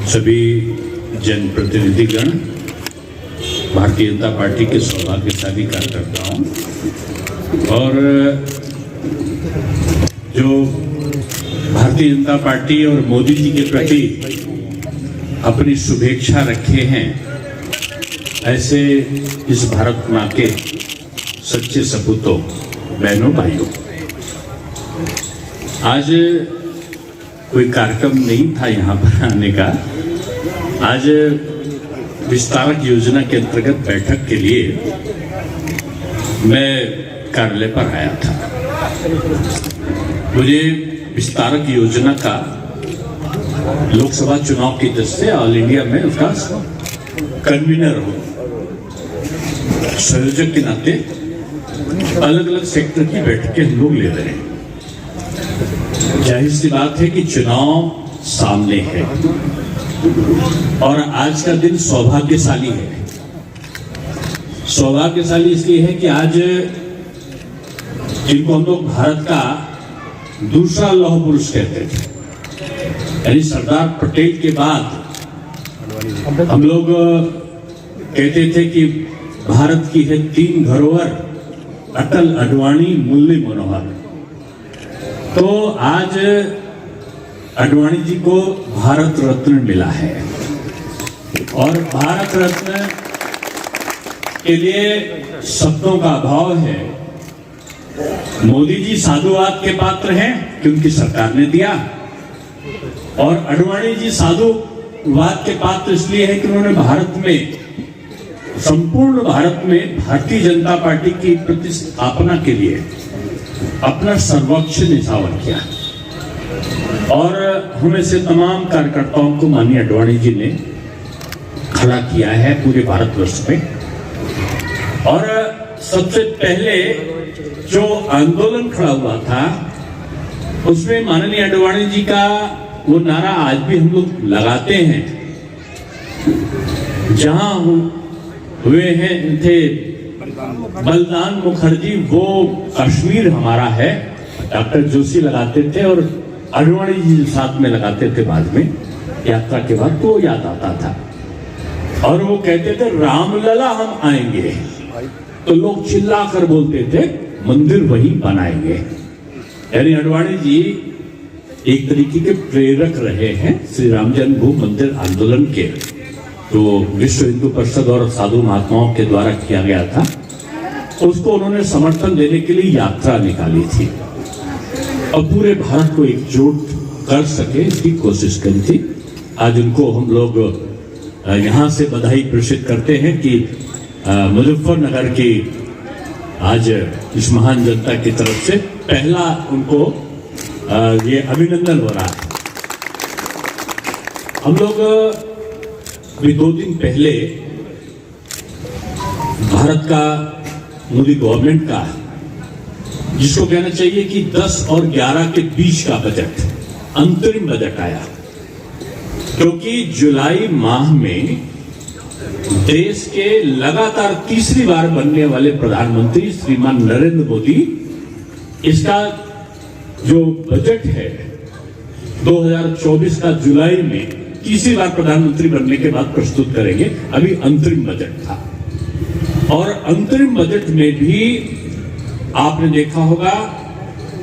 सभी जनप्रतिनिधिगण, भारतीय जनता पार्टी के सौभाग्यशाली कार्यकर्ताओं और जो भारतीय जनता पार्टी और मोदी जी के प्रति अपनी शुभेच्छा रखे हैं, ऐसे इस भारत माँ के सच्चे सपूतों, बहनों, भाइयों, आज कोई कार्यक्रम नहीं था यहाँ पर आने का। आज विस्तारक योजना के अंतर्गत बैठक के लिए मैं कार्यालय पर आया था। मुझे विस्तारक योजना का लोकसभा चुनाव की दृष्टि से ऑल इंडिया में उसका कन्वीनर हूं, संयोजक के नाते अलग अलग सेक्टर की बैठकें हम लोग ले रहे हैं। जाहिर सी बात है कि चुनाव सामने है और आज का दिन सौभाग्यशाली है। सौभाग्यशाली इसलिए है कि आज जिनको हम लोग भारत का दूसरा लौह पुरुष कहते थे, यानी सरदार पटेल के बाद हम लोग कहते थे कि भारत की है तीन धरोहर, अटल, आडवाणी, मुरली मनोहर। तो आज आडवाणी जी को भारत रत्न मिला है और भारत रत्न के लिए शब्दों का अभाव है। मोदी जी साधुवाद के पात्र हैं कि उनकी सरकार ने दिया, और आडवाणी जी साधुवाद के पात्र इसलिए है कि उन्होंने भारत में, संपूर्ण भारत में भारतीय जनता पार्टी की प्रतिस्थापना के लिए अपना सर्वोच्च निछावर किया और हमें से तमाम कार्यकर्ताओं को माननीय आडवाणी जी ने खड़ा किया है पूरे भारतवर्ष में। और सबसे पहले जो आंदोलन खड़ा हुआ था उसमें माननीय आडवाणी जी का वो नारा आज भी हम लोग लगाते हैं, जहां हुए हैं थे बलिदान मुखर्जी, वो कश्मीर हमारा है, डॉक्टर जोशी लगाते थे और आडवाणी जी साथ में लगाते थे। बाद में यात्रा के बाद तो याद आता था और वो कहते थे रामलला हम आएंगे, तो लोग चिल्ला कर बोलते थे मंदिर वहीं बनाएंगे। यानी आडवाणी जी एक तरीके के प्रेरक रहे हैं श्री राम जन्मभूमि मंदिर आंदोलन के, जो विश्व हिंदू परिषद और साधु महात्माओं के द्वारा किया गया था। उसको उन्होंने समर्थन देने के लिए यात्रा निकाली थी और पूरे भारत को एकजुट कर सके इसकी कोशिश करी थी। आज उनको हम लोग यहाँ से बधाई प्रेषित करते हैं कि मुजफ्फरनगर की आज इस महान जनता की तरफ से पहला उनको ये अभिनंदन हो रहा है। हम लोग अभी 2 दिन पहले भारत का, मोदी गवर्नमेंट का, जिसको कहना चाहिए कि 10 और 11 के बीच का बजट, अंतरिम बजट आया, क्योंकि जुलाई माह में देश के लगातार तीसरी बार बनने वाले प्रधानमंत्री श्रीमान नरेंद्र मोदी इसका जो बजट है 2024 का जुलाई में तीसरी बार प्रधानमंत्री बनने के बाद प्रस्तुत करेंगे। अभी अंतरिम बजट था और अंतरिम बजट में भी आपने देखा होगा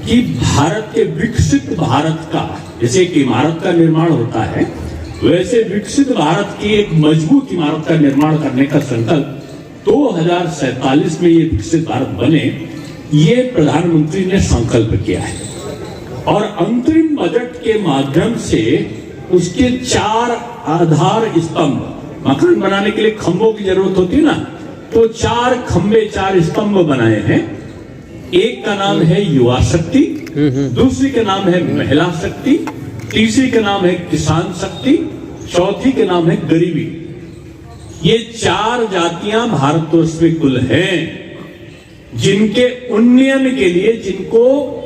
कि भारत के विकसित भारत का, जैसे एक इमारत का निर्माण होता है, वैसे विकसित भारत की एक मजबूत इमारत का निर्माण करने का संकल्प 2047 में ये विकसित भारत बने, ये प्रधानमंत्री ने संकल्प किया है। और अंतरिम बजट के माध्यम से उसके 4 आधार स्तंभ, मकान बनाने के लिए खंभों की जरूरत होती है ना, तो 4 खंभे, 4 स्तंभ बनाए हैं। एक का नाम है युवा शक्ति, दूसरी का नाम है महिला शक्ति, तीसरी का नाम है किसान शक्ति, चौथी का नाम है गरीबी। ये 4 जातियां भारतवर्ष में कुल हैं, जिनके उन्नयन के लिए, जिनको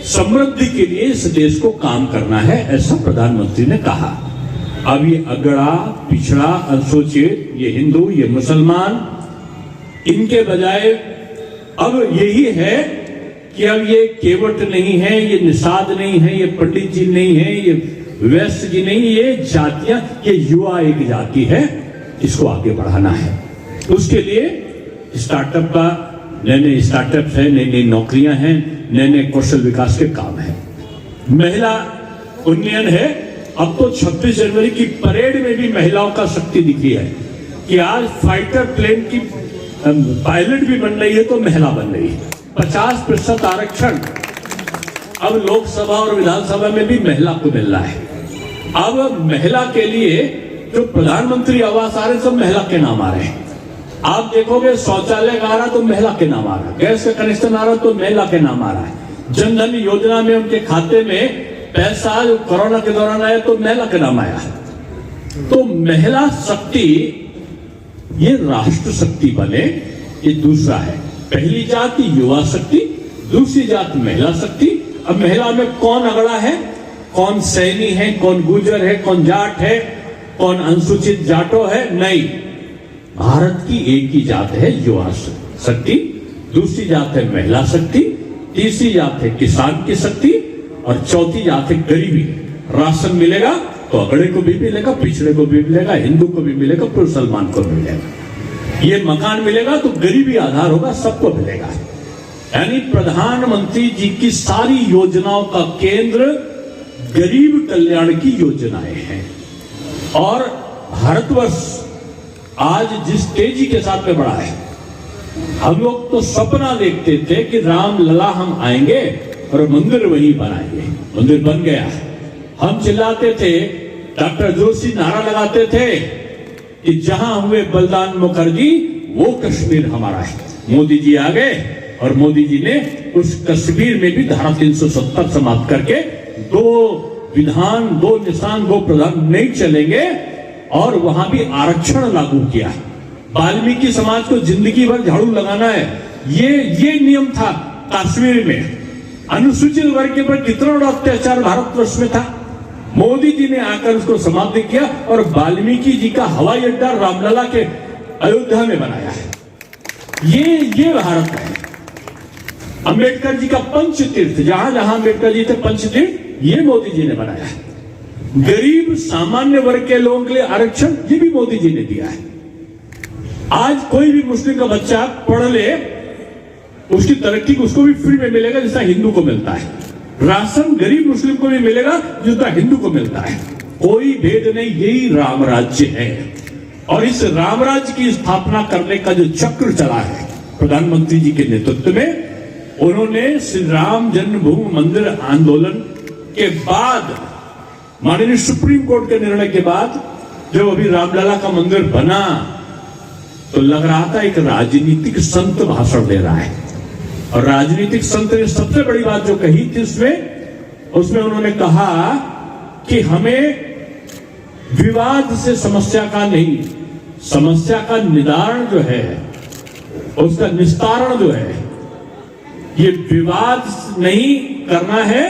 समृद्धि के लिए इस देश को काम करना है, ऐसा प्रधानमंत्री ने कहा। अब ये अगड़ा, पिछड़ा, अनुसूचित, ये हिंदू, ये मुसलमान, इनके बजाय अब यही है कि अब ये केवट नहीं है, ये निषाद नहीं है, ये पंडित जी नहीं है, ये व्यस्त की नहीं, ये जातियां, ये युवा एक जाति है, इसको आगे बढ़ाना है। उसके लिए स्टार्टअप का, नए नए स्टार्टअप्स हैं, नई नई नौकरियां हैं, नए नए कौशल विकास के काम है। महिला उन्नयन है। अब तो 26 जनवरी की परेड में भी महिलाओं का शक्ति दिखी है कि आज फाइटर प्लेन की पायलट भी बन रही है तो महिला बन रही है। 50% आरक्षण अब लोकसभा और विधानसभा में भी महिला को मिल रहा है। अब महिला के लिए जो प्रधानमंत्री आवास आ रहे सब महिला के नाम आ रहे हैं। आप देखोगे शौचालय आ रहा तो महिला के नाम आ रहा है, गैस का कनेक्शन आ रहा तो महिला के नाम आ रहा है, जनधन योजना में उनके खाते में पैसा जो कोरोना के दौरान आया तो महिला के नाम आया। तो महिला शक्ति ये राष्ट्र शक्ति बने, ये दूसरा है। पहली जाति युवा शक्ति, दूसरी जात महिला शक्ति। अब महिला में कौन अगड़ा है, कौन सैनी है, कौन गुर्जर है, कौन जाट है, कौन अनुसूचित जाटो है? नहीं, भारत की एक ही जात है युवा शक्ति, दूसरी जात है महिला शक्ति, तीसरी जात है किसान की शक्ति और चौथी जात है गरीबी। राशन मिलेगा तो अगड़े को भी मिलेगा, पिछड़े को भी मिलेगा, हिंदू को भी मिलेगा, मुसलमान को भी मिलेगा। ये मकान मिलेगा तो गरीबी आधार होगा, सबको मिलेगा। यानी प्रधानमंत्री जी की सारी योजनाओं का केंद्र गरीब कल्याण की योजनाएं हैं। और भारतवर्ष आज जिस तेजी के साथ में बढ़ा है, हम लोग तो सपना देखते थे कि राम लला हम आएंगे और मंदिर वहीं बनाएंगे। मंदिर बन गया है। हम चिल्लाते थे, डॉक्टर जोशी नारा लगाते थे कि जहां हुए बलिदान मुखर्जी वो कश्मीर हमारा है। मोदी जी आ गए और मोदी जी ने उस कश्मीर में भी धारा 370 समाप्त करके 2 विधान, 2 निशान, 2 प्रधान नहीं चलेंगे और वहां भी आरक्षण लागू किया। वाल्मीकि समाज को जिंदगी भर झाड़ू लगाना है, ये नियम था। कश्मीर में अनुसूचित वर्ग के ऊपर कितना बड़ा अत्याचार भारतवर्ष में था, मोदी जी ने आकर उसको समाप्त किया और वाल्मीकि जी का हवाई अड्डा रामलला के अयोध्या में बनाया है। ये भारत है। अंबेडकर जी का पंचतीर्थ, जहां जहां अंबेडकर जी थे पंचतीर्थ, ये मोदी जी ने बनाया है। गरीब सामान्य वर्ग के लोगों के लिए आरक्षण, ये भी मोदी जी ने दिया है। आज कोई भी मुस्लिम का बच्चा पढ़ ले, उसकी तरक्की उसको भी फ्री में मिलेगा जैसा हिंदू को मिलता है। राशन गरीब मुस्लिम को भी मिलेगा जितना हिंदू को मिलता है। कोई भेद नहीं, यही राम राज्य है। और इस राम राज्य की स्थापना करने का जो चक्र चला है प्रधानमंत्री जी के नेतृत्व में, उन्होंने श्री राम जन्मभूमि मंदिर आंदोलन के बाद, माननीय सुप्रीम कोर्ट के निर्णय के बाद, जब अभी रामलला का मंदिर बना तो लग रहा था एक राजनीतिक संत भाषण दे रहा है। और राजनीतिक संत ने सबसे बड़ी बात जो कही थी उसमें उन्होंने कहा कि हमें विवाद से समस्या का नहीं, समस्या का निदान जो है, उसका निस्तारण जो है, ये विवाद नहीं करना है,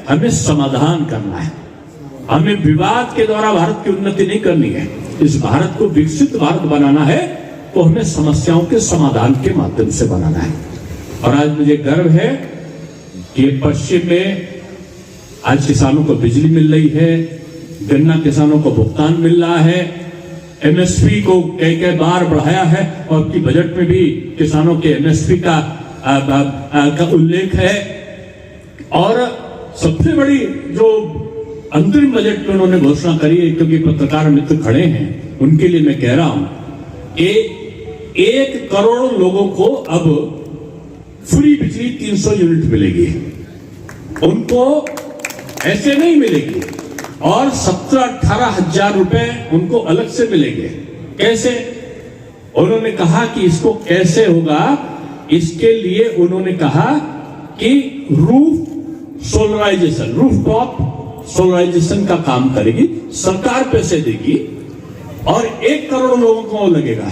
हमें समाधान करना है। हमें विवाद के द्वारा भारत की उन्नति नहीं करनी है। इस भारत को विकसित भारत बनाना है तो हमें समस्याओं के समाधान के माध्यम से बनाना है। और आज मुझे गर्व है कि पश्चिम में आज किसानों को बिजली मिल रही है, गन्ना किसानों को भुगतान मिल रहा है, एमएसपी को कई बार बढ़ाया है और आपकी बजट में भी किसानों के एमएसपी का उल्लेख है। और सबसे बड़ी जो अंतरिम बजट में उन्होंने घोषणा करी है, क्योंकि पत्रकार मित्र खड़े हैं उनके लिए मैं कह रहा हूं कि 1 करोड़ लोगों को अब फ्री बिजली 300 यूनिट मिलेगी, उनको ऐसे नहीं मिलेगी। और 17-18 हजार रुपए उनको अलग से मिलेंगे। कैसे? उन्होंने कहा कि इसको कैसे होगा, इसके लिए उन्होंने कहा कि roof solarisation, roof top solarisation का काम करेगी सरकार, पैसे देगी और 1 करोड़ लोगों को लगेगा,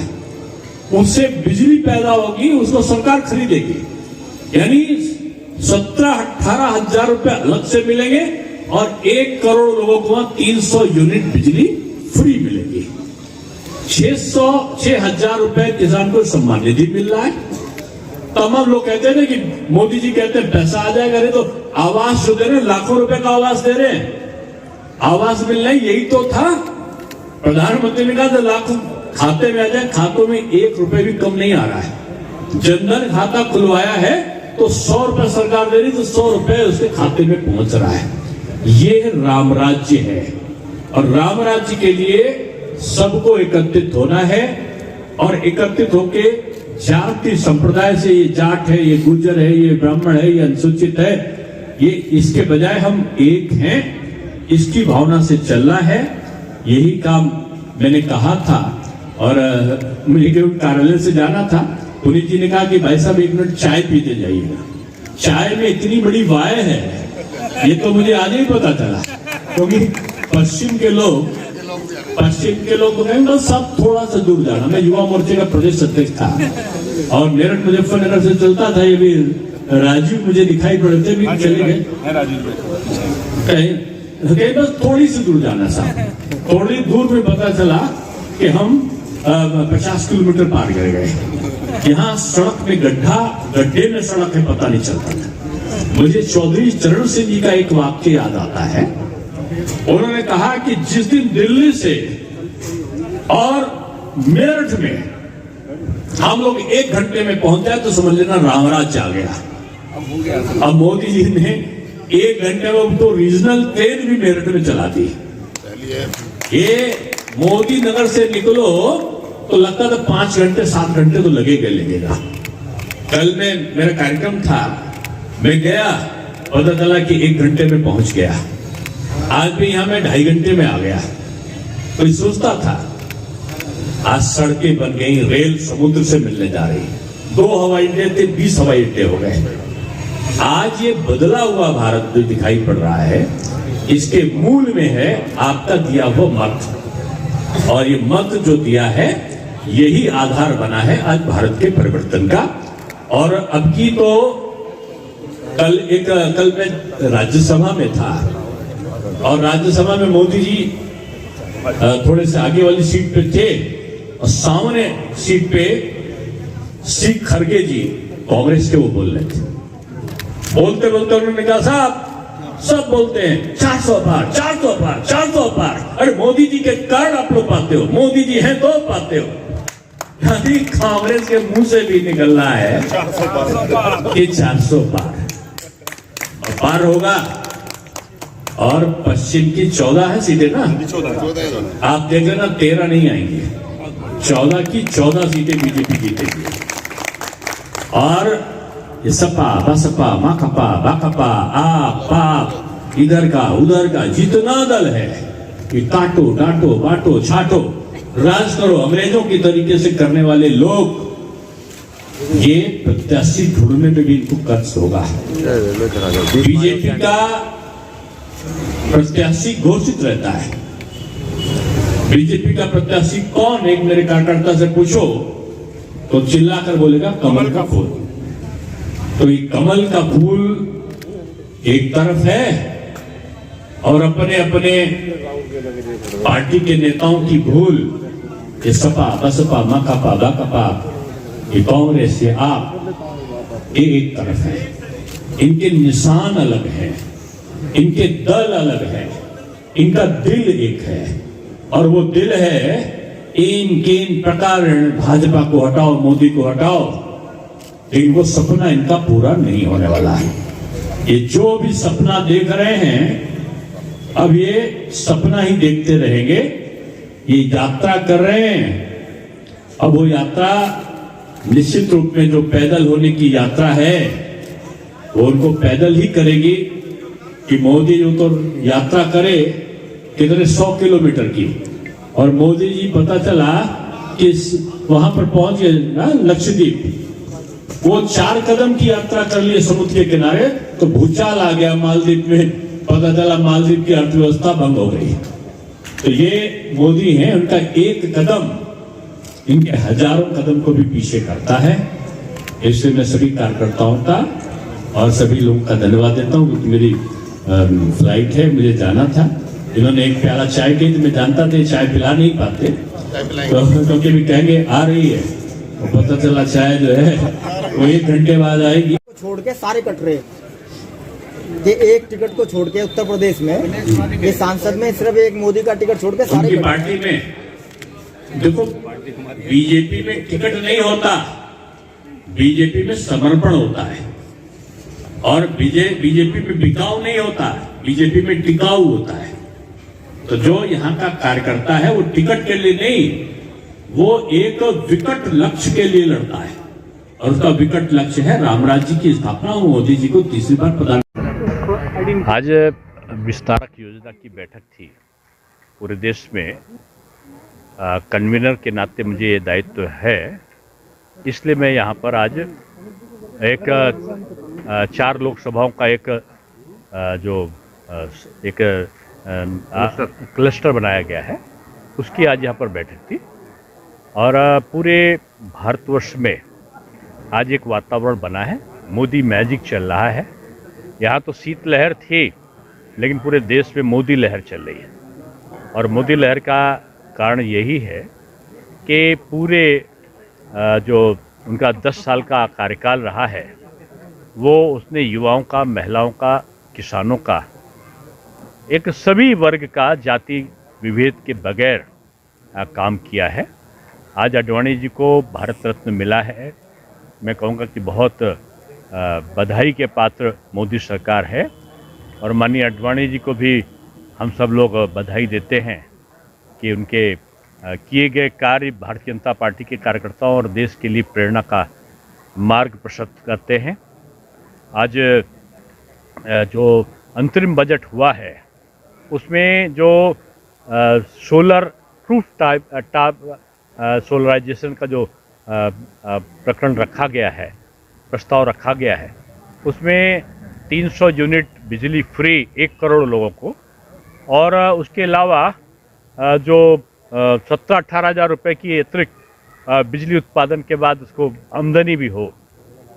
उससे बिजली पैदा होगी, उसको सरकार खरीदेगी। यानी 17-18 हजार रुपए अलग से मिलेंगे और 1 करोड़ लोगों को 300 यूनिट बिजली फ्री मिलेगी। 6,000 रुपए किसान को सम्मान निधि मिल रहा है। तमाम लोग कहते हैं कि मोदी जी कहते हैं पैसा आ जाएगा, अरे तो आवास जो दे रहे हैं, लाखों रुपए का आवास दे रहे हैं। आवास मिलना यही तो था। प्रधानमंत्री ने कहा था लाखों खाते में आ जाए, खातों में 1 रुपए भी कम नहीं आ रहा है। जनधन खाता खुलवाया है तो 100 रुपए सरकार दे रही, तो 100 रुपए उसके खाते में पहुंच रहा है। ये राम राज्य है और राम राज्य के लिए सबको एकत्रित होना है और एकत्रित होके जाति संप्रदाय से, ये जाट है, ये गुर्जर है, ये ब्राह्मण है, ये अनुसूचित है, ये इसके बजाय हम एक हैं, इसकी भावना से चलना है। यही काम मैंने कहा था और मुझे कार्यालय से जाना था। पुनीत जी ने कहा कि भाई साहब 1 मिनट चाय पीते जाइएगा। चाय में इतनी बड़ी वाय है, ये तो मुझे आज ही पता चला, क्योंकि पश्चिम के लोग तो कहेंगे बस सब थोड़ा सा दूर जाना। मैं युवा मोर्चे का प्रदेश अध्यक्ष था और मेरठ मुजफ्फरनगर से चलता था। ये भी राजीव मुझे दिखाई पड़े थे, भी चले गए। कहीं बस थोड़ी सी दूर जाना साहब। थोड़ी दूर में पता चला कि हम 50 किलोमीटर पार कर गए। यहाँ सड़क में गड्ढे में सड़क है, पता नहीं चलता था। मुझे चौधरी चरण सिंह जी का एक वाक्य याद आता है। उन्होंने कहा कि जिस दिन दिल्ली से और मेरठ में हम लोग 1 घंटे में पहुंच जाए तो समझ लेना रामराज आ गया। अब मोदी जी ने 1 घंटे में तो रीजनल ट्रेन भी मेरठ में चला दी। ये मोदी नगर से निकलो तो लगता था 5 घंटे 7 घंटे तो लगेगा। कल में मेरा कार्यक्रम था, मैं गया, पता चला कि 1 घंटे में पहुंच गया। आज भी यहां मैं 2.5 घंटे में आ गया। कोई सोचता था, आज सड़कें बन गई, रेल समुद्र से मिलने जा रही, 2 हवाई अड्डे थे, 20 हवाई अड्डे हो गए। आज ये बदला हुआ भारत जो दिखाई पड़ रहा है, इसके मूल में है आपका दिया हुआ मत, और ये मत जो दिया है यही आधार बना है आज भारत के परिवर्तन का। और अब की तो कल मैं राज्यसभा में था और राज्यसभा में मोदी जी थोड़े से आगे वाली सीट पे थे और सामने सीट पे श्री खड़गे जी कांग्रेस के वो बोल रहे थे। बोलते उन्होंने कहा साहब सब बोलते हैं 400 पार 400 पार 400 पार, अरे मोदी जी के कार्ड आप लोग पाते हो, मोदी जी हैं तो पाते हो। यानी कांग्रेस के मुंह से भी निकल रहा है कि 400 पार और पार होगा। और पश्चिम की 14 है सीटें ना, आप देख लेना 13 नहीं आएंगी, 14 की 14 सीटें बीजेपी जीतेगी। और ये सपा बसपा माकपा बाकपा आप पाप इधर का उधर का जितना दल है कि काटो डांटो बांटो छाटो राज करो अंग्रेजों की तरीके से करने वाले लोग, ये प्रत्याशी ढूंढने में भी इनको कष्ट होगा। बीजेपी का प्रत्याशी घोषित रहता है। बीजेपी का प्रत्याशी कौन, एक मेरे कार्यकर्ता से पूछो तो चिल्लाकर बोलेगा कमल का फूल। तो ये कमल का फूल एक तरफ है और अपने अपने पार्टी के नेताओं की भूल, ये सपा बसपा माकपा बाकपा, ये कांग्रेस, ये आप, ये एक तरफ है। इनके निशान अलग हैं, इनके दल अलग है, इनका दिल एक है और वो दिल है इन किन प्रकार भाजपा को हटाओ मोदी को हटाओ, इनको सपना इनका पूरा नहीं होने वाला है। ये जो भी सपना देख रहे हैं अब ये सपना ही देखते रहेंगे। ये यात्रा कर रहे हैं, अब वो यात्रा निश्चित रूप में जो पैदल होने की यात्रा है वो उनको पैदल ही करेगी कि मोदी जो तो यात्रा करे कितने 100 किलोमीटर की, और मोदी जी पता चला कि वहां पर पहुंच गए ना लक्षद्वीप, वो 4 कदम की यात्रा कर लिए समुद्र के किनारे तो भूचाल आ गया मालदीव में, पता चला मालदीव की अर्थव्यवस्था भंग हो गई। तो ये मोदी हैं, उनका एक कदम इनके हजारों कदम को भी पीछे करता है। इसलिए मैं सभी कार्यकर्ताओं का और सभी लोगों का धन्यवाद देता हूं, क्योंकि मेरी फ्लाइट है, मुझे जाना था। इन्होंने एक प्याला चाय की, तो मैं जानता था चाय पिला नहीं पाते, तो क्योंकि भी कहेंगे आ रही है, तो पता चला चाय जो है वो 1 घंटे बाद आएगी। छोड़ के सारे कट रहे। कि एक टिकट को छोड़ के उत्तर प्रदेश में ये सांसद में सिर्फ एक मोदी का टिकट छोड़ के सारे उनकी पार्टी में देखो, बीजेपी में टिकट नहीं होता, बीजेपी में समर्पण होता है। और बीजेपी में बिकाऊ नहीं होता, बीजेपी में टिकाऊ होता है। तो जो यहाँ का कार्यकर्ता है वो टिकट के लिए नहीं, वो एक विकट लक्ष्य के लिए लड़ता है, और उसका विकट लक्ष्य है राम राज्य की स्थापना। मोदी जी को तीसरी बार प्रधानमंत्री। आज विस्तारक योजना की बैठक थी पूरे देश में। कन्वीनर के नाते मुझे ये दायित्व है, इसलिए मैं यहाँ पर आज एक 4 लोकसभाओं का एक क्लस्टर बनाया गया है, उसकी आज यहाँ पर बैठक थी। और पूरे भारतवर्ष में आज एक वातावरण बना है, मोदी मैजिक चल रहा है। यहाँ तो शीतलहर थी, लेकिन पूरे देश में मोदी लहर चल रही है। और मोदी लहर का कारण यही है कि पूरे जो उनका 10 साल का कार्यकाल रहा है, वो उसने युवाओं का, महिलाओं का, किसानों का, एक सभी वर्ग का जाति विभेद के बगैर काम किया है। आज आडवाणी जी को भारत रत्न मिला है। मैं कहूँगा कि बहुत बधाई के पात्र मोदी सरकार है, और माननीय आडवाणी जी को भी हम सब लोग बधाई देते हैं कि उनके किए गए कार्य भारतीय जनता पार्टी के कार्यकर्ताओं और देश के लिए प्रेरणा का मार्ग प्रशस्त करते हैं। आज जो अंतरिम बजट हुआ है, उसमें जो सोलर प्रूफ टाइप सोलराइजेशन का जो प्रकरण रखा गया है, प्रस्ताव रखा गया है, उसमें 300 यूनिट बिजली फ्री 1 करोड़ लोगों को, और उसके अलावा जो 17-18 हज़ार रुपये की अतिरिक्त बिजली उत्पादन के बाद उसको आमदनी भी हो,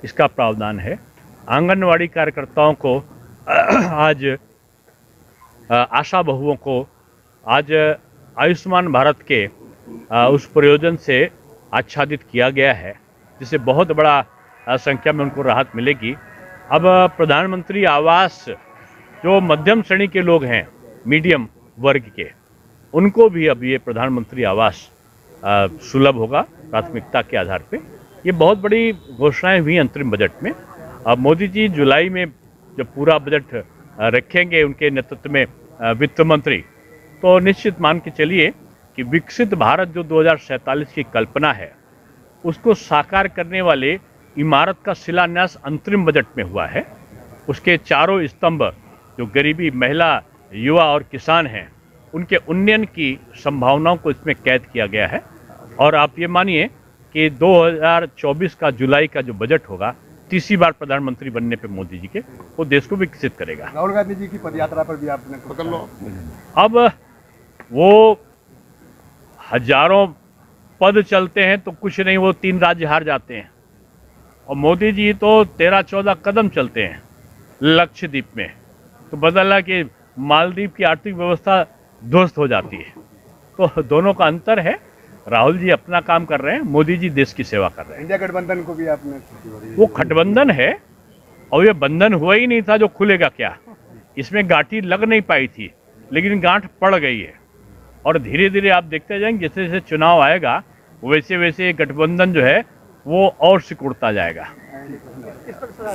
इसका प्रावधान है। आंगनवाड़ी कार्यकर्ताओं को आज आशा बहुओं को आज आयुष्मान भारत के उस प्रयोजन से आच्छादित किया गया है, जिससे बहुत बड़ा संख्या में उनको राहत मिलेगी। अब प्रधानमंत्री आवास जो मध्यम श्रेणी के लोग हैं, मीडियम वर्ग के, उनको भी अब ये प्रधानमंत्री आवास सुलभ होगा प्राथमिकता के आधार पे। ये बहुत बड़ी घोषणाएं हुई अंतरिम बजट में। अब मोदी जी जुलाई में जब पूरा बजट रखेंगे उनके नेतृत्व में वित्त मंत्री, तो निश्चित मान के चलिए कि विकसित भारत जो 2047 की कल्पना है, उसको साकार करने वाले इमारत का शिलान्यास अंतरिम बजट में हुआ है। उसके चारों स्तंभ जो गरीबी, महिला, युवा और किसान हैं, उनके उन्नयन की संभावनाओं को इसमें कैद किया गया है। और आप ये मानिए कि 2024 का जुलाई का जो बजट होगा, तीसरी बार प्रधानमंत्री बनने पे मोदी जी के, वो देश को विकसित करेगा। राहुल गांधी जी की पदयात्रा पर भी आपने पकड़ लो। अब वो हजारों पद चलते हैं तो कुछ नहीं, वो 3 राज्य हार जाते हैं। और मोदी जी तो 13-14 कदम चलते हैं लक्षद्वीप में, तो बदला कि मालदीव की आर्थिक व्यवस्था ध्वस्त हो जाती है। तो दोनों का अंतर है। राहुल जी अपना काम कर रहे हैं, मोदी जी देश की सेवा कर रहे हैं। इंडिया गठबंधन को भी आपने, वो गठबंधन है, और ये बंधन हुआ ही नहीं था जो खुलेगा क्या। इसमें गांठी लग नहीं पाई थी, लेकिन गांठ पड़ गई है। और धीरे धीरे आप देखते जाएंगे, जैसे जैसे चुनाव आएगा, वैसे वैसे गठबंधन जो है वो और सिकुड़ता जाएगा।